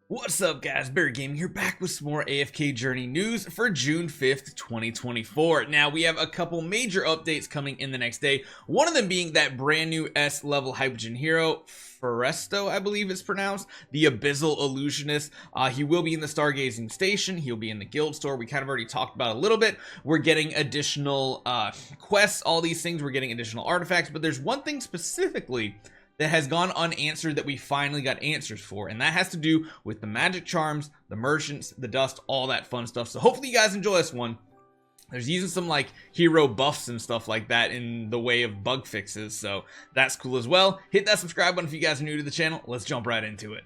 What's up guys, Barry Gaming here, back with some more AFK Journey news for June 5th, 2024. Now we have a couple major updates coming in the next day, one of them being that brand new S level Hypogen hero, Foresto, I believe it's pronounced, the Abyssal Illusionist. He will be in the Stargazing Station, he'll be in the guild store, we kind of already talked about a little bit. We're getting additional quests, all these things, we're getting additional artifacts, but there's one thing specifically that has gone unanswered that we finally got answers for, and that has to do with the magic charms, the merchants, the dust, all that fun stuff. So hopefully you guys enjoy this one. There's using some like hero buffs and stuff like that in the way of bug fixes, so that's cool as well. Hit that subscribe button if you guys are new to the channel. Let's jump right into it.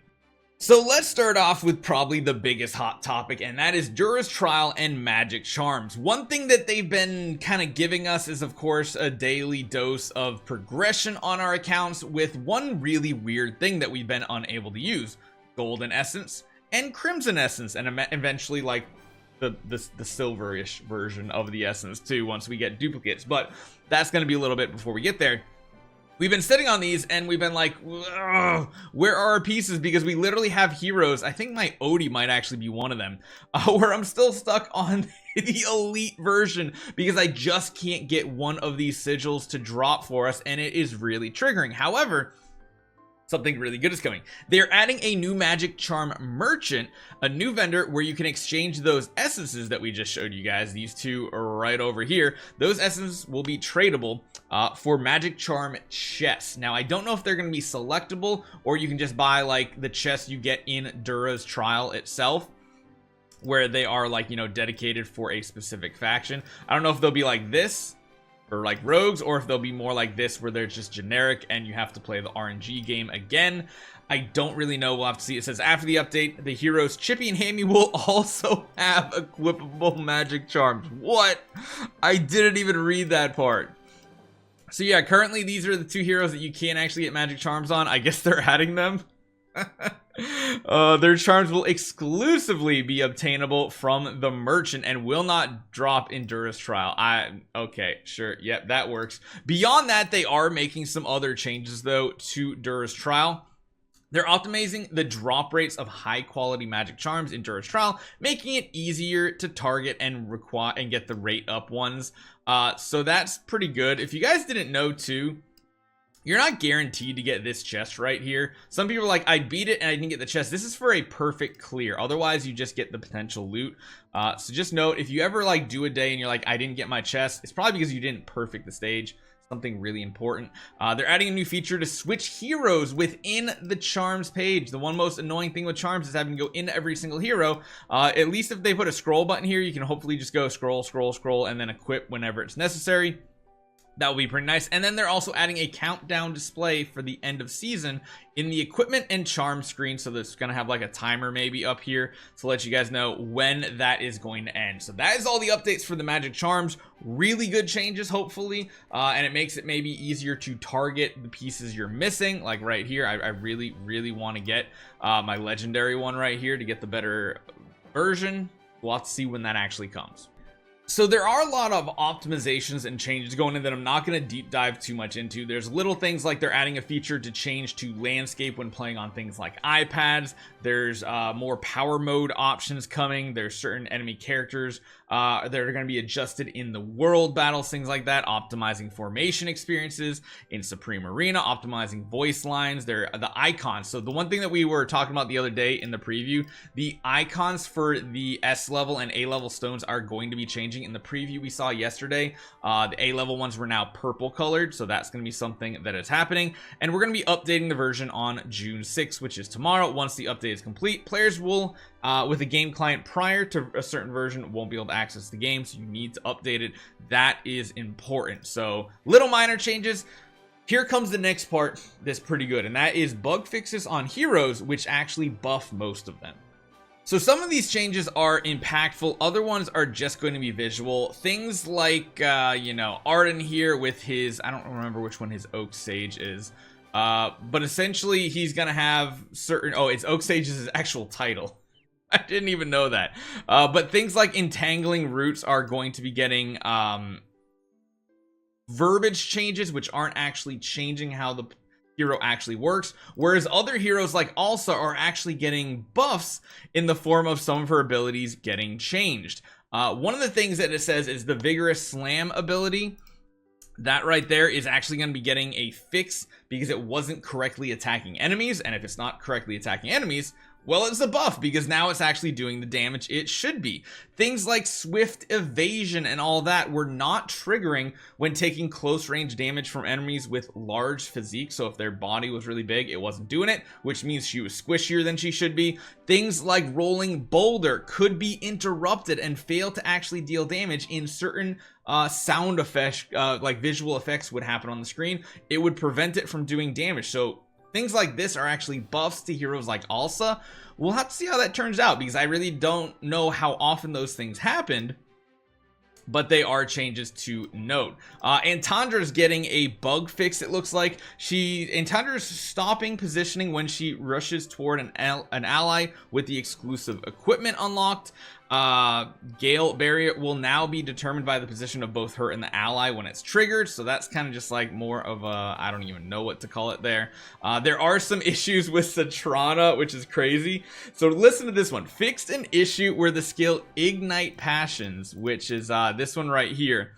So let's start off with probably the biggest hot topic, and that is Dura's Trial and Magic Charms. One thing that they've been kind of giving us is, of course, a daily dose of progression on our accounts, with one really weird thing that we've been unable to use: Golden Essence and Crimson Essence, and eventually like the silverish version of the Essence too once we get duplicates, but that's going to be a little bit before we get there. We've been sitting on these and we've been like, where are our pieces? Because we literally have heroes. I think my Odie might actually be one of them, where I'm still stuck on the elite version because I just can't get one of these sigils to drop for us, and it is really triggering. However, something really good is coming. They're adding a new magic charm merchant, a new vendor where you can exchange those essences that we just showed you guys. These two are right over here. Those essences will be tradable for magic charm chests. Now, I don't know if they're going to be selectable, or you can just buy like the chests you get in Dura's Trial itself, where they are like, you know, dedicated for a specific faction. I don't know if they'll be like this or like rogues, or if they'll be more like this where they're just generic and you have to play the RNG game again. I don't really know. We'll have to see. It says after the update, the heroes Chippy and Hammy will also have equipable magic charms. What? I didn't even read that part. So yeah, currently these are the two heroes that you can't actually get magic charms on. I guess they're adding them. Their charms will exclusively be obtainable from the merchant and will not drop in Dura's Trial. Okay, sure, yep, that works. Beyond that, they are making some other changes though to Dura's Trial. They're optimizing the drop rates of high quality magic charms in Dura's Trial, making it easier to target and get the rate up ones. So that's pretty good. If you guys didn't know too, you're not guaranteed to get this chest right here. Some people are like, I beat it and I didn't get the chest. This is for a perfect clear. Otherwise, you just get the potential loot. So just note, if you ever like do a day and you're like, I didn't get my chest, it's probably because you didn't perfect the stage. Something really important. They're adding a new feature to switch heroes within the charms page. The one most annoying thing with charms is having to go into every single hero. At least if they put a scroll button here, you can hopefully just go scroll, scroll, scroll, and then equip whenever it's necessary. That will be pretty nice. And then they're also adding a countdown display for the end of season in the equipment and charm screen. So that's going to have like a timer maybe up here to let you guys know when that is going to end. So that is all the updates for the magic charms. Really good changes, hopefully. And it makes it maybe easier to target the pieces you're missing. Like right here, I really, really want to get my legendary one right here to get the better version. We'll have to see when that actually comes. So there are a lot of optimizations and changes going in that I'm not going to deep dive too much into. There's little things like they're adding a feature to change to landscape when playing on things like iPads. There's more power mode options coming. There's certain enemy characters that are going to be adjusted in the world battles, things like that. Optimizing formation experiences in Supreme Arena, optimizing voice lines. They're the icons. So the one thing that we were talking about the other day in the preview, the icons for the S level and A level stones are going to be changing. In the preview we saw yesterday, the A level ones were now purple colored, so that's going to be something that is happening. And we're going to be updating the version on June 6th, which is tomorrow. Once the update is complete, players will with a game client prior to a certain version won't be able to access the game, so you need to update it. That is important. So little minor changes. Here comes the next part that's pretty good, and that is bug fixes on heroes, which actually buff most of them. So some of these changes are impactful, other ones are just going to be visual. Things like, you know, Arden here with his, I don't remember which one his Oak Sage is, but essentially he's going to have certain, oh, it's Oak Sage is his actual title. I didn't even know that. But things like Entangling Roots are going to be getting verbiage changes, which aren't actually changing how the hero actually works, whereas other heroes like Alsa are actually getting buffs in the form of some of her abilities getting changed. One of the things that it says is the Vigorous Slam ability. That right there is actually going to be getting a fix because it wasn't correctly attacking enemies, and if it's not correctly attacking enemies, well, it's a buff because now it's actually doing the damage it should be. Things like swift evasion and all that were not triggering when taking close range damage from enemies with large physique. So if their body was really big, it wasn't doing it, which means she was squishier than she should be. Things like rolling boulder could be interrupted and fail to actually deal damage in certain sound effects, like visual effects would happen on the screen. It would prevent it from doing damage. So things like this are actually buffs to heroes like Alsa. We'll have to see how that turns out because I really don't know how often those things happened, but they are changes to note. Antandra's getting a bug fix, it looks like. Antandra's stopping positioning when she rushes toward an ally with the exclusive equipment unlocked. Gale barrier will now be determined by the position of both her and the ally when it's triggered, so that's kind of just like more of a, I don't even know what to call it there. There are some issues with Satrana, which is crazy. So listen to this one. Fixed an issue where the skill Ignite Passions, which is this one right here.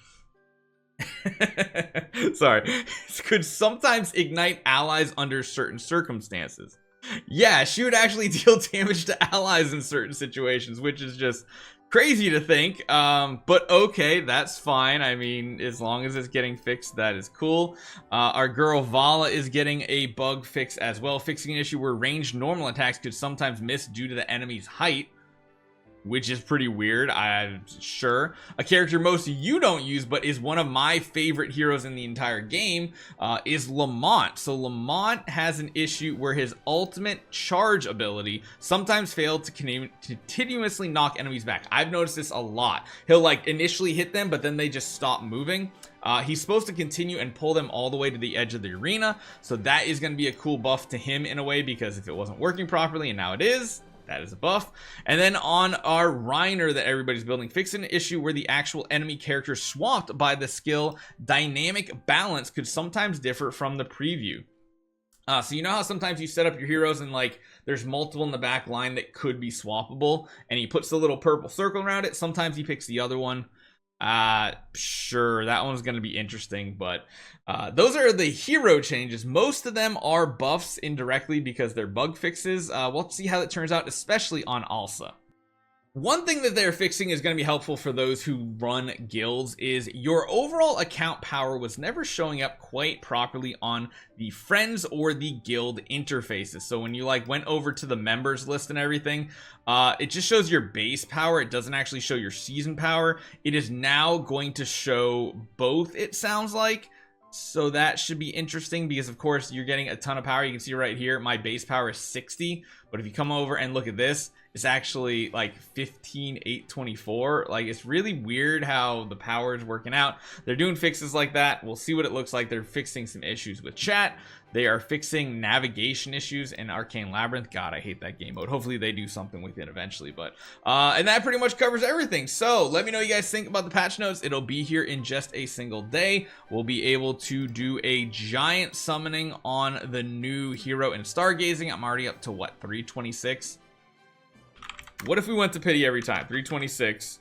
Sorry, could sometimes ignite allies under certain circumstances. Yeah, she would actually deal damage to allies in certain situations, which is just crazy to think. But okay, that's fine. I mean, as long as it's getting fixed, that is cool. Our girl Vala is getting a bug fix as well, fixing an issue where ranged normal attacks could sometimes miss due to the enemy's height, which is pretty weird. I'm sure a character most of you don't use but is one of my favorite heroes in the entire game is Lamont. So Lamont has an issue where his ultimate charge ability sometimes failed to continuously knock enemies back. I've noticed this a lot. He'll like initially hit them, but then they just stop moving. He's supposed to continue and pull them all the way to the edge of the arena, so that is going to be a cool buff to him in a way, because if it wasn't working properly and now it is, that is a buff. And then on our Reiner that everybody's building, fix an issue where the actual enemy character swapped by the skill Dynamic Balance could sometimes differ from the preview. So you know how sometimes you set up your heroes and like there's multiple in the back line that could be swappable, and he puts the little purple circle around it. Sometimes he picks the other one. Sure, that one's going to be interesting, but those are the hero changes. Most of them are buffs indirectly because they're bug fixes. We'll see how it turns out, especially on Alsa. One thing that they're fixing is going to be helpful for those who run guilds is your overall account power was never showing up quite properly on the friends or the guild interfaces. So when you like went over to the members list and everything, it just shows your base power. It doesn't actually show your season power. It is now going to show both, it sounds like. So that should be interesting because of course you're getting a ton of power. You can see right here my base power is 60, but if you come over and look at this, it's actually like 15,824. Like, it's really weird how the power is working out. They're doing fixes like that. We'll see what it looks like. They're fixing some issues with chat. They are fixing navigation issues in Arcane Labyrinth. God, I hate that game mode. Hopefully they do something with it eventually. But and that pretty much covers everything. So let me know what you guys think about the patch notes. It'll be here in just a single day. We'll be able to do a giant summoning on the new hero in Stargazing. I'm already up to what, 326? What if we went to pity every time? 326.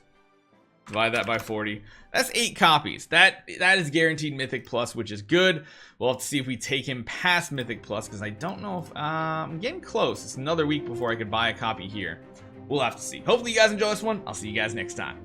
Divide that by 40. That's 8 copies. That is guaranteed Mythic Plus, which is good. We'll have to see if we take him past Mythic Plus, because I don't know if I'm getting close. It's another week before I could buy a copy here. We'll have to see. Hopefully you guys enjoy this one. I'll see you guys next time.